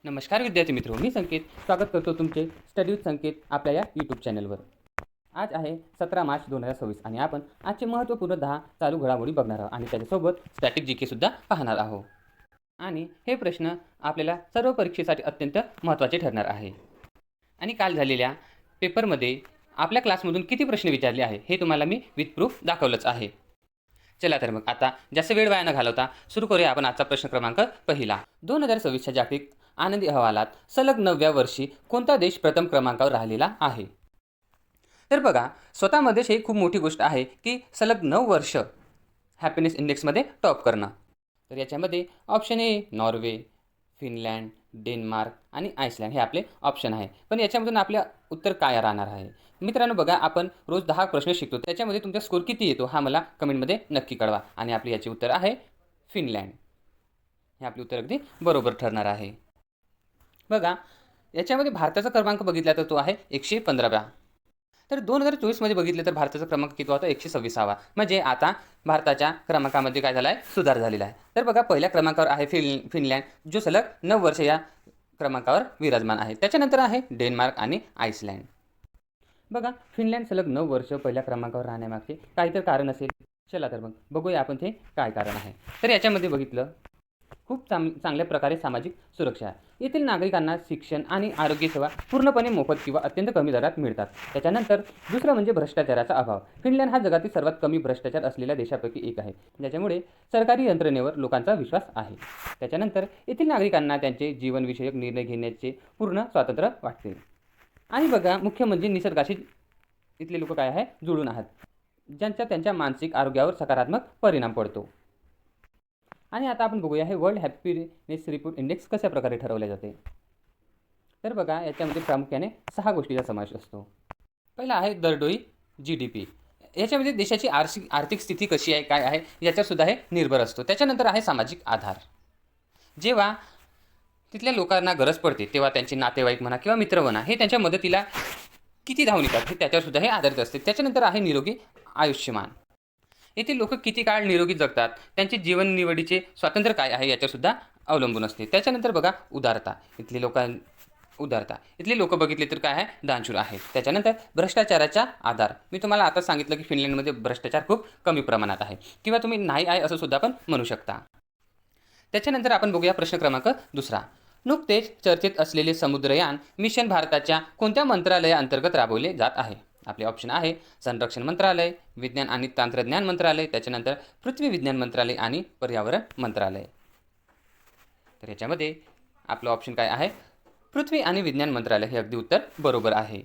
नमस्कार विद्यार्थी मित्रो, मी संकेत स्वागत करतो तुमचे स्टडी विथ संकेत आपल्या या यूट्यूब चॅनलवर. आज आहे 17 मार्च 2026 आणि आपण आजचे महत्त्वपूर्ण 10 चालू घडामोडी बघणार आहोत आणि त्याच्यासोबत स्टॅटिक जी के सुद्धा पाहणार आहोत. आणि हे प्रश्न आपल्याला सर्व परीक्षेसाठी अत्यंत महत्त्वाचे ठरणार आहे. आणि काल झालेल्या पेपरमध्ये आपल्या क्लासमधून किती प्रश्न विचारले आहे हे तुम्हाला मी विथ प्रूफ दाखवलंच आहे. चला तर मग आता जास्त वेळ वाया न घालवता सुरू करूया आपण आजचा प्रश्न क्रमांक पहिला. 2026च्या जागतिक आनंदी अहवालात सलग 9व्या वर्षी कोणता देश प्रथम क्रमांकावर राहिलेला आहे? तर बघा, स्वतःमध्येच ही खूप मोठी गोष्ट आहे की सलग 9 वर्ष हॅपीनेस इंडेक्समध्ये टॉप करणं. तर याच्यामध्ये option A Norway, Finland, Denmark आणि आइसलँड हे आपले ऑप्शन आहे. पण याच्यामधून आपलं उत्तर काय राहणार आहे? मित्रांनो बघा, आपण रोज 10 प्रश्न शिकतो, त्याच्यामध्ये तुमचा स्कोर किती येतो हा मला कमेंटमध्ये नक्की कळवा. आणि आपले याचे उत्तर आहे फिनलँड. हे आपले उत्तर अगदी बरोबर ठरणार आहे. बघा, याच्यामध्ये भारताचा क्रमांक बघितला तर तो आहे 115व्या. तर 2024मध्ये बघितलं तर भारताचा क्रमांक किती होता? 126वा. म्हणजे आता भारताच्या क्रमांकामध्ये काय झाला आहे? सुधार झालेला आहे. तर बघा, पहिल्या क्रमांकावर आहे फिनलँड, जो सलग 9 वर्ष या क्रमांकावर विराजमान आहे. त्याच्यानंतर आहे डेन्मार्क आणि आइसलँड. बघा, फिनलँड सलग 9 वर्ष पहिल्या क्रमांकावर राहण्यामागचे काहीतरी कारण असेल. चला तर मग बघूया आपण ते काय कारण आहे. तर याच्यामध्ये बघितलं, खूप चांगल्या प्रकारे सामाजिक सुरक्षा आहे. येथील नागरिकांना शिक्षण आणि आरोग्यसेवा पूर्णपणे मोफत किंवा अत्यंत कमी दरात मिळतात. त्याच्यानंतर दुसरं म्हणजे भ्रष्टाचाराचा अभाव. फिनलँड हा जगातील सर्वात कमी भ्रष्टाचार असलेल्या देशापैकी एक आहे, ज्याच्यामुळे सरकारी यंत्रणेवर लोकांचा विश्वास आहे. त्याच्यानंतर येथील नागरिकांना त्यांचे जीवनविषयक निर्णय घेण्याचे पूर्ण स्वातंत्र्य वाटते. आणि बघा, मुख्य म्हणजे निसर्गाशी इथले लोक काय आहे? जुळून आहात, ज्यांचा त्यांच्या मानसिक आरोग्यावर सकारात्मक परिणाम पडतो. आणि आता आपण बघूया हे वर्ल्ड हॅपीनेस रिपोर्ट इंडेक्स कशा प्रकारे ठरवले जाते. तर बघा, याच्यामध्ये प्रामुख्याने 6 गोष्टींचा समावेश असतो. पहिला आहे दरडोई GDP. याच्यामध्ये देशाची आर्थिक स्थिती कशी आहे, काय आहे याच्यावर सुद्धा हे निर्भर असतो. त्याच्यानंतर आहे सामाजिक आधार. जेव्हा तिथल्या लोकांना गरज पडते तेव्हा त्यांचे नातेवाईक म्हणा किंवा मित्र म्हणा हे त्यांच्या मदतीला किती धावून येतात हे त्याच्यावर सुद्धा हे आधारित असते. त्याच्यानंतर आहे निरोगी आयुष्यमान. येथील लोक किती काळ निरोगी जगतात, त्यांचे जीवन निवडीचे स्वातंत्र्य काय आहे याच्यावर सुद्धा अवलंबून असते. त्याच्यानंतर बघा उदारता. इथले लोक बघितले तर काय आहे? दानशूर आहेत. त्याच्यानंतर भ्रष्टाचाराचा आधार. मी तुम्हाला आता सांगितलं की फिनलँडमध्ये भ्रष्टाचार खूप कमी प्रमाणात आहे, किंवा तुम्ही नाही आहे असं सुद्धा आपण म्हणू शकता. त्याच्यानंतर आपण बघूया प्रश्न क्रमांक दुसरा. नुकतेच चर्चेत असलेले समुद्रयान मिशन भारताच्या कोणत्या मंत्रालयाअंतर्गत राबवले जात आहे? आपले ऑप्शन आहे संरक्षण मंत्रालय, विज्ञान आणि तंत्रज्ञान मंत्रालय, त्याच्यानंतर पृथ्वी विज्ञान मंत्रालय आणि पर्यावरण मंत्रालय. तर याच्यामध्ये आपलं ऑप्शन काय आहे? पृथ्वी आणि विज्ञान मंत्रालय हे अगदी उत्तर बरोबर आहे.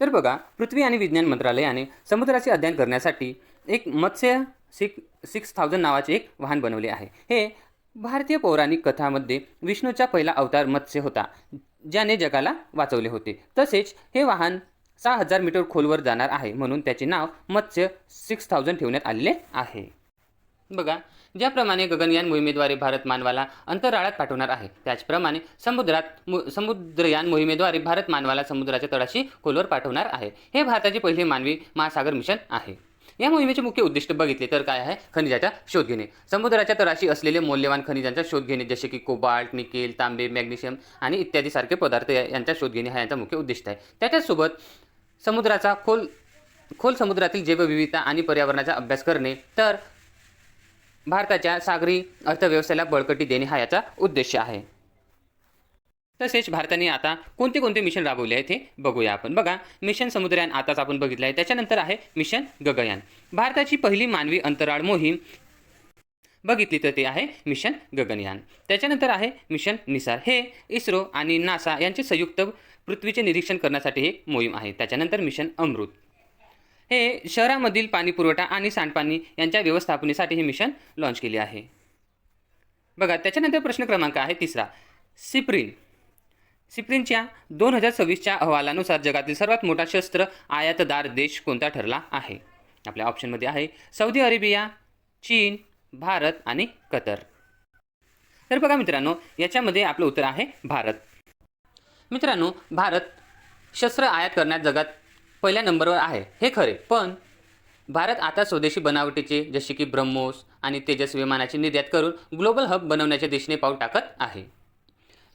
तर बघा, पृथ्वी आणि विज्ञान मंत्रालयाने समुद्राचे अध्ययन करण्यासाठी एक मत्स्य 6000 नावाचे एक वाहन बनवले आहे. हे भारतीय पौराणिक कथांमध्ये विष्णूचा पहिला अवतार मत्स्य होता, ज्याने जगाला वाचवले होते. तसेच हे वाहन 6000 मीटर खोलवर जाणार आहे, म्हणून त्याचे नाव मत्स्य 6000 ठेवण्यात आलेले आहे. बघा, ज्याप्रमाणे गगनयान मोहिमेद्वारे भारत मानवाला अंतराळात पाठवणार आहे, त्याचप्रमाणे समुद्रयान मोहिमेद्वारे भारत मानवाला समुद्राच्या तळाशी खोलवर पाठवणार आहे. हे भारताचे पहिले मानवी महासागर मिशन आहे. या मोहिमेचे मुख्य उद्दिष्ट बघितले तर काय आहे? खनिजाचा शोध घेणे. समुद्राच्या तळाशी असलेले मौल्यवान खनिजांचा शोध घेणे, जसे की कोबाल्ट, निकेल, तांबे, मॅग्नेशियम आणि इत्यादी सारखे पदार्थ यांचा शोध घेणे हा यांचा मुख्य उद्दिष्ट आहे. त्याच्यासोबत समुद्राचा खोल समुद्रातील जैवविविधता आणि पर्यावरणाचा अभ्यास करणे, तर भारताच्या सागरी अर्थव्यवस्थेला बळकटी देणे हा याचा उद्देश आहे. तसेच भारताने आता कोणते मिशन राबवले आहेत हे बघूया आपण. बघा, मिशन समुद्रयान आताच आपण बघितलं आहे. त्याच्यानंतर आहे मिशन गगनयान. भारताची पहिली मानवी अंतराळ मोहीम बघितली तर ते आहे मिशन गगनयान. त्याच्यानंतर आहे मिशन निसार. हे इस्रो आणि नासा यांचे संयुक्त पृथ्वीचे निरीक्षण करण्यासाठी एक मोहीम आहे. त्याच्यानंतर मिशन अमृत. हे शहरामधील पाणी पुरवठा आणि सांडपाणी यांच्या व्यवस्थापनेसाठी हे मिशन लॉन्च केले आहे. बघा, त्याच्यानंतर प्रश्न क्रमांक आहे तिसरा. सिप्रीनच्या 2026च्या अहवालानुसार जगातील सर्वात मोठा शस्त्र आयातदार देश कोणता ठरला आहे? आपल्या ऑप्शनमध्ये आहे सौदी अरेबिया, चीन, भारत आणि कतर. तर बघा मित्रांनो, याच्यामध्ये आपलं उत्तर आहे भारत. मित्रांनो, भारत शस्त्र आयात करण्यात जगात पहिल्या नंबरवर आहे हे खरे, पण भारत आता स्वदेशी बनावटीचे जसे की ब्रह्मोस आणि तेजस विमानाची निर्यात करून ग्लोबल हब बनवण्याच्या दिशेने पाऊल टाकत आहे.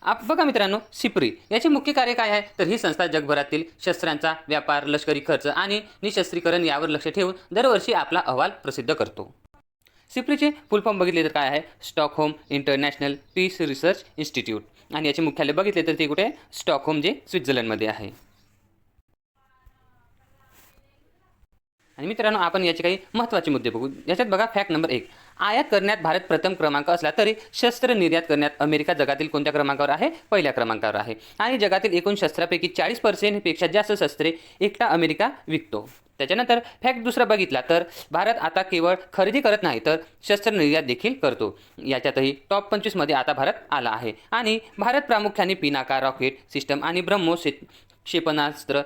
बघा मित्रांनो, सिप्री याचे मुख्य कार्य काय आहे, तर ही संस्था जगभरातील शस्त्रांचा व्यापार, लष्करी खर्च आणि निशस्त्रीकरण यावर लक्ष ठेवून दरवर्षी आपला अहवाल प्रसिद्ध करतो. सिप्रीचे फुल फॉर्म बघितले तर काय आहे, Stockholm International Peace Research Institute, आणि याचे मुख्यालय बघितले तर ते कुठे आहे, स्टॉकहोम जे स्वित्झर्लंडमध्ये आहे. आणि मित्रांनो, आपण याचे काही महत्त्वाचे मुद्दे बघू. याच्यात बघा, फॅक्ट नंबर 1, आयात करण्यात भारत प्रथम क्रमांक असला तरी शस्त्र निर्यात करण्यात अमेरिका जगातील कोणत्या क्रमांकावर आहे, पहिल्या क्रमांकावर आहे. आणि जगातील एकूण शस्त्रापैकी 40% पेक्षा जास्त शस्त्रे एकटा अमेरिका विकतो. त्याच्यानंतर फॅक्ट दुसरा बघितला तर भारत आता केवळ खरेदी करत नाही तर शस्त्र निर्यात देखील करतो. याच्यातही टॉप 25मध्ये आता भारत आला आहे. आणि भारत प्रामुख्याने पिनाका रॉकेट सिस्टम आणि ब्रह्मोस क्षेपणास्त्र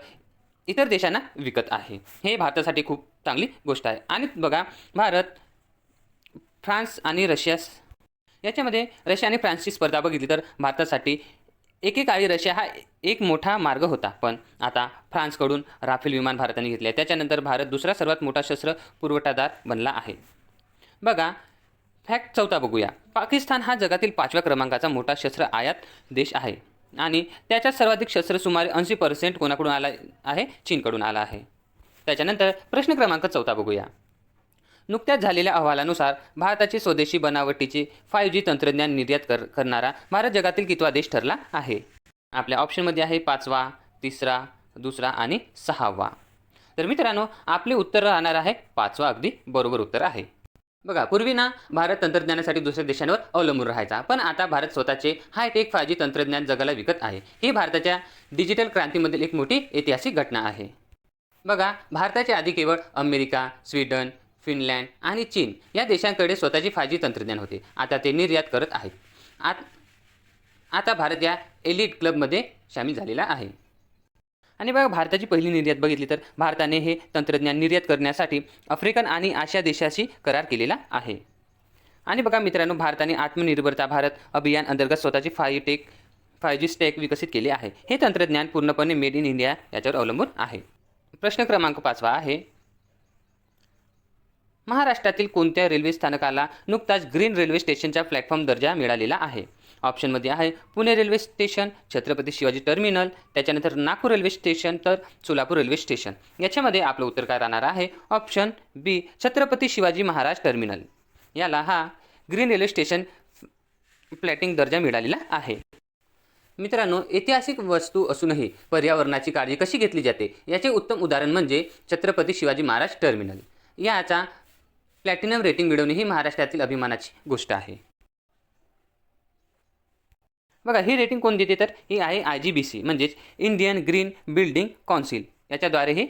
इतर देशांना विकत आहे. हे भारतासाठी खूप चांगली गोष्ट आहे. आणि बघा, भारत, फ्रान्स आणि रशिया याच्यामध्ये रशिया आणि फ्रान्सची स्पर्धा बघितली तर भारतासाठी एकेकाळी रशिया हा एक मोठा मार्ग होता, पण आता फ्रान्सकडून राफेल विमान भारताने घेतले. त्याच्यानंतर भारत दुसरा सर्वात मोठा शस्त्र पुरवठादार बनला आहे. बघा, फॅक्ट चौथा बघूया. पाकिस्तान हा जगातील 5व्या क्रमांकाचा मोठा शस्त्र आयात देश आहे आणि त्याच्यात सर्वाधिक शस्त्र सुमारे 80% कोणाकडून आला आहे, चीनकडून आला आहे. त्याच्यानंतर प्रश्न क्रमांक 14 बघूया. नुकत्याच झालेल्या अहवालानुसार भारताचे स्वदेशी बनावटीचे 5G तंत्रज्ञान निर्यात करणारा भारत जगातील कितवा देश ठरला आहे. आपल्या ऑप्शनमध्ये आहे 5वा, 3रा, 2रा आणि 6वा. तर मित्रांनो, आपले उत्तर राहणार आहे 5वा. अगदी बरोबर उत्तर आहे. बघा, पूर्वी ना भारत तंत्रज्ञानासाठी दुसऱ्या देशांवर अवलंबून राहायचा, पण आता भारत स्वतःचे हायटेक 5G तंत्रज्ञान जगाला विकत आहे. ही भारताच्या डिजिटल क्रांतीमधील एक मोठी ऐतिहासिक घटना आहे. बघा, भारताच्या आधी केवळ अमेरिका, स्वीडन, फिनलँड आणि चीन या देशांकडे स्वतःची 5G तंत्रज्ञान होते. आता ते निर्यात करत आहेत. आता भारत या एलिट क्लबमध्ये सामील झालेला आहे. आणि बघा, भारताची पहिली निर्यात बघितली तर भारताने हे तंत्रज्ञान निर्यात करण्यासाठी आफ्रिकन आणि आशिया देशाशी करार केलेला आहे. आणि बघा मित्रांनो, भारताने आत्मनिर्भरता भारत अभियान अंतर्गत स्वतःची 5G स्टॅक विकसित केले आहे. हे तंत्रज्ञान पूर्णपणे मेड इन इंडिया याच्यावर अवलंबून आहे. प्रश्न क्रमांक 5 आहे, महाराष्ट्रातील कोणत्या रेल्वे स्थानकाला नुकताच ग्रीन रेल्वे स्टेशनचा प्लॅटफॉर्म दर्जा मिळालेला आहे. ऑप्शनमध्ये आहे Pune railway station, Chhatrapati Shivaji terminal, त्याच्यानंतर नागपूर रेल्वे स्टेशन, तर सोलापूर रेल्वे स्टेशन. याच्यामध्ये आपलं उत्तर काय राहणार आहे, ऑप्शन बी, छत्रपती शिवाजी महाराज टर्मिनल. याला हा ग्रीन रेल्वे स्टेशन प्लॅटिंग दर्जा मिळालेला आहे. मित्रांनो, ऐतिहासिक वस्तू असूनही पर्यावरणाची काळजी कशी घेतली जाते याचे उत्तम उदाहरण म्हणजे छत्रपती शिवाजी महाराज टर्मिनल. याचा प्लॅटिनम रेटिंग मिळवणे ही महाराष्ट्रातील अभिमानाची गोष्ट आहे. बघा, ही रेटिंग कोण देते, तर ही आहे IGBC म्हणजेच इंडियन ग्रीन बिल्डिंग कौन्सिल. याच्याद्वारे हे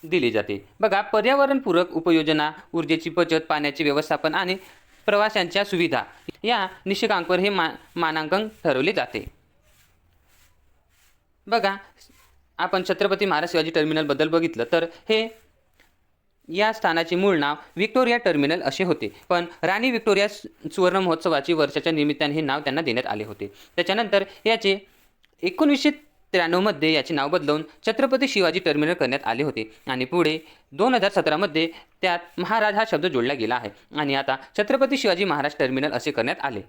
दिली जाते. बघा, पर्यावरणपूरक उपयोजना, ऊर्जेची बचत, पाण्याचे व्यवस्थापन आणि प्रवाशांच्या सुविधा या निशिकांकावर हे मानांकन ठरवले जाते. बघा, आपण छत्रपती महाराज शिवाजी टर्मिनलबद्दल बघितलं तर हे या स्थानाचे मूळ नाव व्हिक्टोरिया टर्मिनल असे होते, पण राणी व्हिक्टोरिया सुवर्ण महोत्सवाची वर्षाच्या निमित्ताने हे नाव त्यांना देण्यात आले होते. त्याच्यानंतर याचे 1993मध्ये याचे नाव बदलवून छत्रपती शिवाजी टर्मिनल करण्यात आले होते आणि पुढे 2017मध्ये त्यात महाराज हा शब्द जोडला गेला आहे आणि आता छत्रपती शिवाजी महाराज टर्मिनल असे करण्यात आले.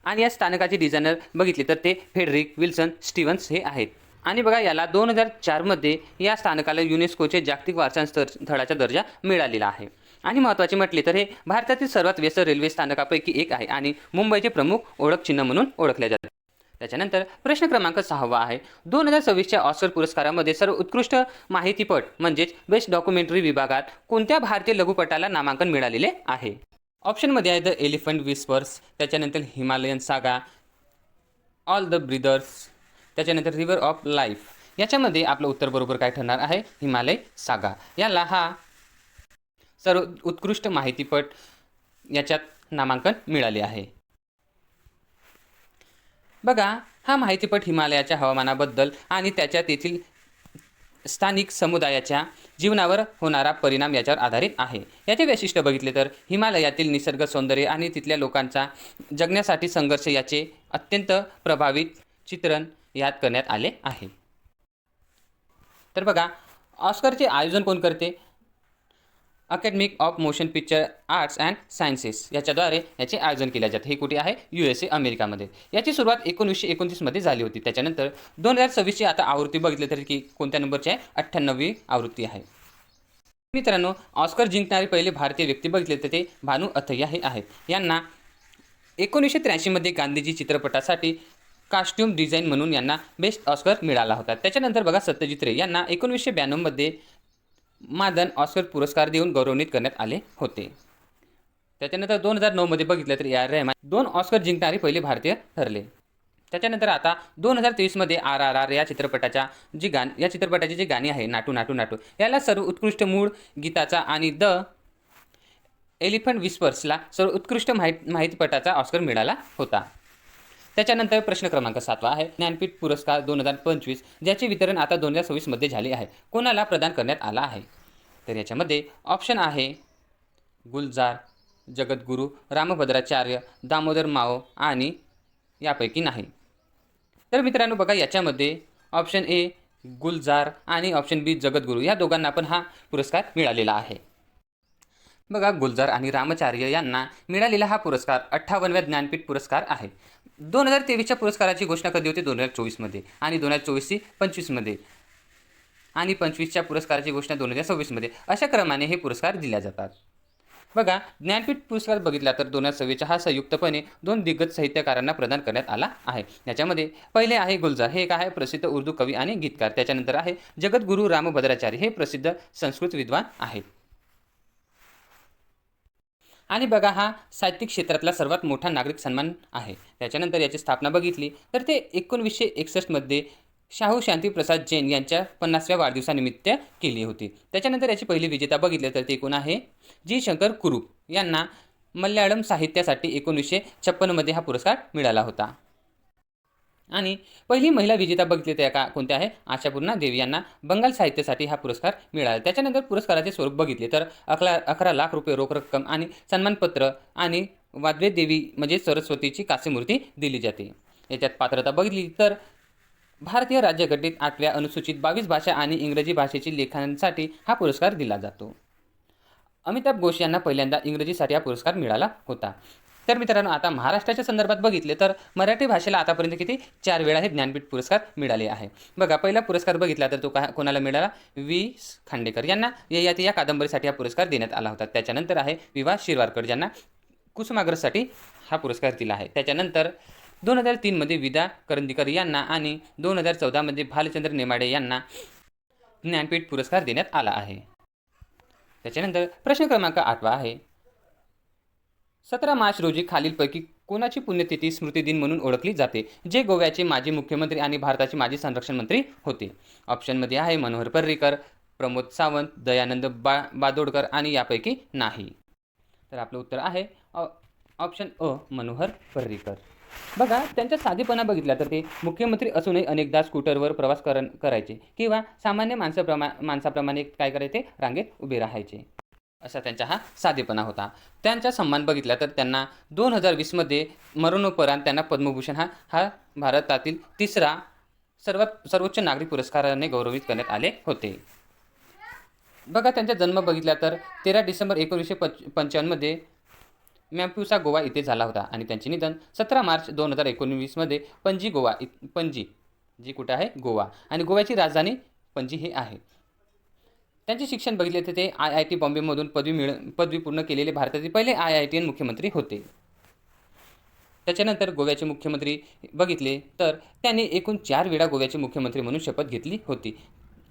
आणि या स्थानकाचे डिझायनर बघितले तर ते फेडरिक विल्सन स्टीव्हन्स हे आहेत. आणि बघा, याला 2004मध्ये या स्थानकाला युनेस्कोचे जागतिक वारसा स्थळाचा दर्जा मिळालेला आहे. आणि महत्त्वाचे म्हटले तर हे भारतातील सर्वात व्यस्त रेल्वे स्थानकापैकी एक आहे आणि मुंबईचे प्रमुख ओळख चिन्ह म्हणून ओळखले जाते. त्याच्यानंतर प्रश्न क्रमांक 6 आहे, 2026च्या ऑस्कर पुरस्कारामध्ये सर्व उत्कृष्ट माहितीपट म्हणजेच बेस्ट डॉक्युमेंटरी विभागात कोणत्या भारतीय लघुपटाला नामांकन मिळालेले आहे. ऑप्शनमध्ये आहे द एलिफंट विस्पर्स, त्याच्यानंतर हिमालयन सागा, ऑल द ब्रिदर्स, त्याच्यानंतर रिव्हर ऑफ लाईफ. याच्यामध्ये आपलं उत्तर बरोबर काय ठरणार आहे, हिमालय सागा. याला हा सर्व उत्कृष्ट माहितीपट याच्यात नामांकन मिळाले आहे. बघा, हा माहितीपट हिमालयाच्या हवामानाबद्दल आणि त्याच्या तेथील स्थानिक समुदायाच्या जीवनावर होणारा परिणाम याच्यावर आधारित आहे. याचे वैशिष्ट्य बघितले तर हिमालयातील निसर्ग सौंदर्य आणि तिथल्या लोकांचा जगण्यासाठी संघर्ष याचे अत्यंत प्रभावित चित्रण यात करण्यात आले आहे. तर बघा, ऑस्करचे आयोजन कोण करते, academic of motion picture arts and sciences याच्याद्वारे याचे आयोजन केले जाते. हे कुठे आहे? USA अमेरिकामध्ये. याची सुरुवात 1929मध्ये झाली होती. त्याच्यानंतर 2026ची आता आवृत्ती बघितली तर की कोणत्या नंबरची आहे? 98वी आवृत्ती आहे. मित्रांनो, ऑस्कर जिंकणारे पहिले भारतीय व्यक्ती बघितले तर ते भानू अथय्या हे आहेत. यांना 1983मध्ये गांधीजी चित्रपटासाठी कास्ट्यूम डिझाईन म्हणून यांना बेस्ट ऑस्कर मिळाला होता. त्याच्यानंतर बघा सत्यजित रे यांना 1992मध्ये मादन ऑस्कर पुरस्कार देऊन गौरवणित करण्यात आले होते. त्याच्यानंतर 2009मध्ये बघितलं तर AR रहमान 2 ऑस्कर जिंकणारे पहिले भारतीय ठरले. त्याच्यानंतर आता 2023मध्ये RRR या चित्रपटाची जी गाणी आहे नाटू नाटू नाटू याला सर्वोत्कृष्ट मूळ गीताचा आणि द एलिफंट विस्पर्सला सर्वोत्कृष्ट माहितीपटाचा ऑस्कर मिळाला होता. त्याच्यानंतर प्रश्न क्रमांक 7 आहे ज्ञानपीठ पुरस्कार 2025 ज्याचे वितरण आता 2026मध्ये झाले आहे. कोणाला प्रदान करण्यात आला आहे? तर याच्यामध्ये ऑप्शन आहे गुलजार, जगद्गुरू रामभद्राचार्य, दामोदर माओ आणि यापैकी नाही. तर मित्रांनो बघा याच्यामध्ये ऑप्शन ए गुलजार आणि ऑप्शन बी जगद्गुरू या दोघांना पण हा पुरस्कार मिळालेला आहे. बघा गुलजार आणि रामाचार्य यांना मिळालेला हा पुरस्कार 58व्या ज्ञानपीठ पुरस्कार आहे. 2023च्या पुरस्काराची घोषणा कधी होती? 2024मध्ये आणि 2024ची 25मध्ये आणि 25च्या पुरस्काराची घोषणा 2026मध्ये. अशा क्रमाने हे पुरस्कार दिले जातात. बघा ज्ञानपीठ पुरस्कार बघितला तर 2026 हा संयुक्तपणे 2 दिग्गज साहित्यकारांना प्रदान करण्यात आला आहे. याच्यामध्ये पहिले आहे गुलजार, हे एक आहे प्रसिद्ध उर्दू कवी आणि गीतकार. त्याच्यानंतर आहे जगद्गुरू रामभद्राचार्य, हे प्रसिद्ध संस्कृत विद्वान आहेत. आणि बघा हा साहित्यिक क्षेत्रातला सर्वात मोठा नागरिक सन्मान आहे. त्याच्यानंतर याची स्थापना बघितली तर ते 1961मध्ये शाहू शांतीप्रसाद जैन यांच्या 50व्या वाढदिवसानिमित्त केली होती. त्याच्यानंतर याची पहिली विजेता बघितले तर ते कोण आहे? जी शंकर कुरूप यांना मल्याळम साहित्यासाठी 1956मध्ये हा पुरस्कार मिळाला होता. आणि पहिली महिला विजेता बघितली तर कोणत्या आहे? आशापूर्णा देवी यांना बंगाल साहित्यासाठी हा पुरस्कार मिळाला. त्याच्यानंतर पुरस्काराचे स्वरूप बघितले तर 11 लाख रुपये रोख रक्कम आणि सन्मानपत्र आणि वाद्वे देवी म्हणजे सरस्वतीची कास्यमूर्ती दिली जाते. याच्यात पात्रता बघितली तर भारतीय राज्यघटनेत 8व्या अनुसूचित 22 भाषा आणि इंग्रजी भाषेची लेखनासाठी हा पुरस्कार दिला जातो. अमिताभ घोष यांना पहिल्यांदा इंग्रजीसाठी हा पुरस्कार मिळाला होता. तर मित्रांनो आता महाराष्ट्राच्या संदर्भात बघितले तर मराठी भाषेला आतापर्यंत किती 4 वेळा हे ज्ञानपीठ पुरस्कार मिळाले आहे. बघा पहिला पुरस्कार बघितला तर तो कोणाला मिळाला? वी.स. खांडेकर यांना ययाती या कादंबरीसाठी हा पुरस्कार देण्यात आला होता. त्याच्यानंतर आहे वि.वा. शिरवाडकर ज्यांना कुसुमाग्रजसाठी हा पुरस्कार दिला आहे. त्याच्यानंतर 2003मध्ये विदा करंदीकर यांना आणि 2014मध्ये भालचंद्र नेमाडे यांना ज्ञानपीठ पुरस्कार देण्यात आला आहे. त्याच्यानंतर प्रश्न क्रमांक 8 आहे 17 मार्च रोजी खालीलपैकी कोणाची पुण्यतिथी स्मृतिदिन म्हणून ओळखली जाते जे गोव्याचे माजी मुख्यमंत्री आणि भारताचे माजी संरक्षण मंत्री होते? ऑप्शनमध्ये आहे मनोहर पर्रीकर, प्रमोद सावंत, दयानंद बांदोडकर आणि यापैकी नाही. तर आपलं उत्तर आहे ऑप्शन अ मनोहर पर्रीकर. बघा त्यांचा साधेपणा बघितला तर ते मुख्यमंत्री असूनही अनेकदा स्कूटरवर प्रवास करायचे किंवा सामान्य माणसाप्रमाणे काय करायचे? रांगेत उभे राहायचे. असा त्यांचा हा साधेपणा होता. त्यांचा सन्मान बघितला तर त्यांना 2020मध्ये मरणोपरांत त्यांना पद्मभूषण हा भारतातील 3रा सर्वोच्च नागरी पुरस्काराने गौरवित करण्यात आले होते. बघा त्यांचा जन्म बघितला तर 13 डिसेंबर 1955मध्ये मॅम्प्युसा गोवा इथे झाला होता आणि त्यांचे निधन 17 मार्च 2019मध्ये पणजी जी कुठे आहे? गोवा आणि गोव्याची राजधानी पणजी हे आहे. त्यांचे शिक्षण बघितले तर ते IIT बॉम्बेमधून पदवी पूर्ण केलेले भारतातील पहिले IITian मुख्यमंत्री होते. त्याच्यानंतर गोव्याचे मुख्यमंत्री बघितले तर त्यांनी एकूण 4 वेळा गोव्याचे मुख्यमंत्री म्हणून शपथ घेतली होती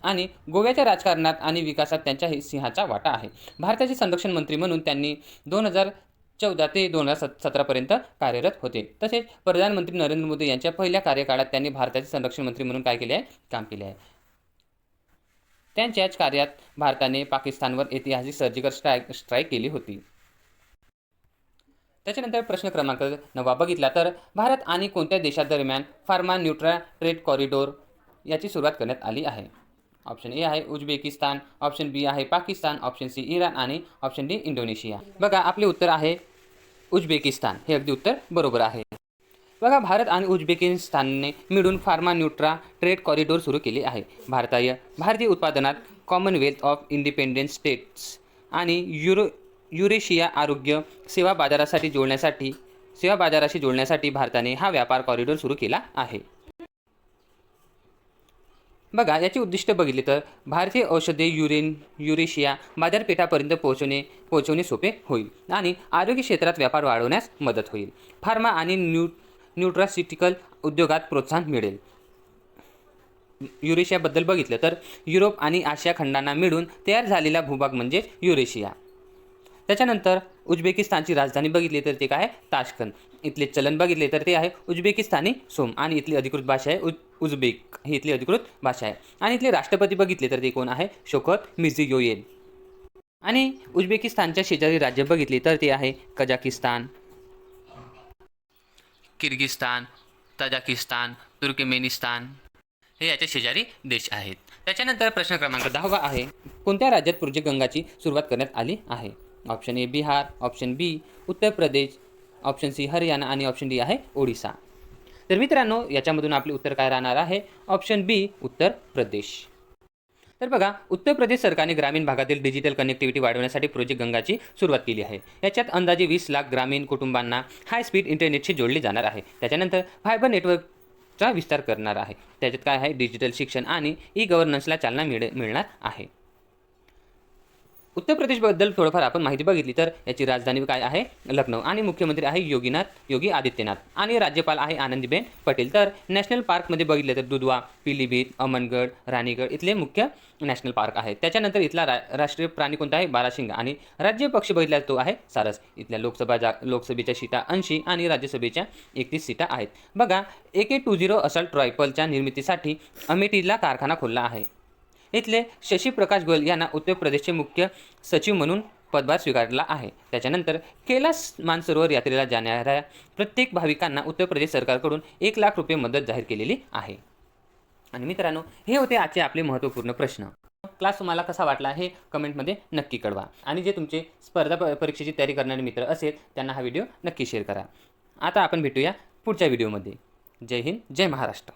आणि गोव्याच्या राजकारणात आणि विकासात त्यांच्या सिंहाचा वाटा आहे. भारताचे संरक्षण मंत्री म्हणून त्यांनी 2014 ते 2017पर्यंत कार्यरत होते. तसेच प्रधानमंत्री नरेंद्र मोदी यांच्या पहिल्या कार्यकाळात त्यांनी भारताचे संरक्षण मंत्री म्हणून काय केले आहे? काम केले आहे. त्यांच्याच कार्यात भारताने पाकिस्तानवर ऐतिहासिक सर्जिकल स्ट्राईक केली होती. त्याच्यानंतर प्रश्न क्रमांक 9 बघितला तर भारत आणि कोणत्या देशादरम्यान फार्मा न्यूट्रल ट्रेड कॉरिडॉर याची सुरुवात करण्यात आली आहे? ऑप्शन ए आहे उझबेकिस्तान, ऑप्शन बी आहे पाकिस्तान, ऑप्शन सी इराण आणि ऑप्शन डी इंडोनेशिया. बघा आपले उत्तर आहे उझबेकिस्तान. हे अगदी उत्तर बरोबर आहे. बघा भारत आणि उझबेकिस्तानने मिळून फार्मा न्यूट्रा ट्रेड कॉरिडॉर सुरू केले आहे. भारतीय उत्पादनात कॉमनवेल्थ ऑफ इंडिपेंडेंट स्टेट्स आणि युरेशिया आरोग्य सेवा बाजाराशी जोडण्यासाठी भारताने हा व्यापार कॉरिडॉर सुरू केला आहे. बघा, याची उद्दिष्ट बघितली तर भारतीय औषधे युरेशिया बाजारपेठापर्यंत पोहोचवणे सोपे होईल आणि आरोग्य क्षेत्रात व्यापार वाढवण्यास मदत होईल. फार्मा आणि न्यूट्रास्युटिकल उद्योगात प्रोत्साहन मिळेल. युरेशियाबद्दल बघितलं तर युरोप आणि आशिया खंडांना मिळून तयार झालेला भूभाग म्हणजे युरेशिया. त्याच्यानंतर उझबेकिस्तानची राजधानी बघितली तर ते काय आहे, ताशकंद. इथले चलन बघितले तर ते आहे उझबेकिस्तानी सोम आणि इथली अधिकृत भाषा आहे उझबेक ही इथली अधिकृत भाषा आहे. आणि इथले राष्ट्रपती बघितले तर ते कोण आहे, शौकत मिर्झियोयेव. आणि उझबेकिस्तानच्या शेजारी राज्य बघितले तर ते आहे कझाकिस्तान, किर्गिस्तान, तजाकिस्तान, तुर्कमेनिस्तान हे याच्या शेजारी देश आहेत. त्याच्यानंतर प्रश्न क्रमांक 10 आहे, कोणत्या राज्यात प्रोजेक्ट गंगाची सुरुवात करण्यात आली आहे? Option A Bihar, option B Uttar Pradesh, option C Haryana आणि ऑप्शन डी आहे ओडिसा. तर मित्रांनो, याच्यामधून आपले उत्तर काय राहणार आहे, ऑप्शन बी उत्तर प्रदेश. तर बघा, उत्तर प्रदेश सरकारने ग्रामीण भागातील डिजिटल कनेक्टिव्हिटी वाढवण्यासाठी प्रोजेक्ट गंगाची सुरुवात केली आहे. याच्यात अंदाजे 20 लाख ग्रामीण कुटुंबांना हाय स्पीड इंटरनेटशी जोडले जाणार आहे. त्याच्यानंतर फायबर नेटवर्कचा विस्तार करणार आहे. त्याच्यात काय आहे, डिजिटल शिक्षण आणि ई गव्हर्नन्सला चालना मिळणार आहे. उत्तर प्रदेशबद्दल थोडंफार आपण माहिती बघितली तर याची राजधानी काय आहे, लखनौ. आणि मुख्यमंत्री आहे योगी आदित्यनाथ. आणि राज्यपाल आहे आनंदीबेन पटेल. तर नॅशनल पार्कमध्ये बघितलं तर दुधवा, पिलीभीत, अमनगड, राणीगड इथले मुख्य नॅशनल पार्क आहेत. त्याच्यानंतर इथला राष्ट्रीय प्राणी कोणता आहे, बाराशिंगा. आणि राज्य पक्ष बघितला तो आहे सारस. इथल्या लोकसभेच्या सीटा 80 आणि राज्यसभेच्या 31 सीटा आहेत. बघा, AK-20 असॉल्ट रायफलच्या निर्मितीसाठी अमेठीला कारखाना खोलला आहे. इथले शशी प्रकाश गोयल यांना उत्तर प्रदेशचे मुख्य सचिव म्हणून पदभार स्वीकारला आहे. त्याच्यानंतर कैलास मानसरोवर यात्रेला जाणाऱ्या प्रत्येक भाविकांना उत्तर प्रदेश सरकारकडून 1 लाख रुपये मदत जाहीर केलेली आहे. आणि मित्रांनो, हे होते आजचे आपले महत्त्वपूर्ण प्रश्न. क्लास तुम्हाला कसा वाटला हे कमेंटमध्ये नक्की कळवा. आणि जे तुमचे स्पर्धा परीक्षेची तयारी करणारे मित्र असेल त्यांना हा व्हिडिओ नक्की शेअर करा. आता आपण भेटूया पुढच्या व्हिडिओमध्ये. जय हिंद, जय महाराष्ट्र.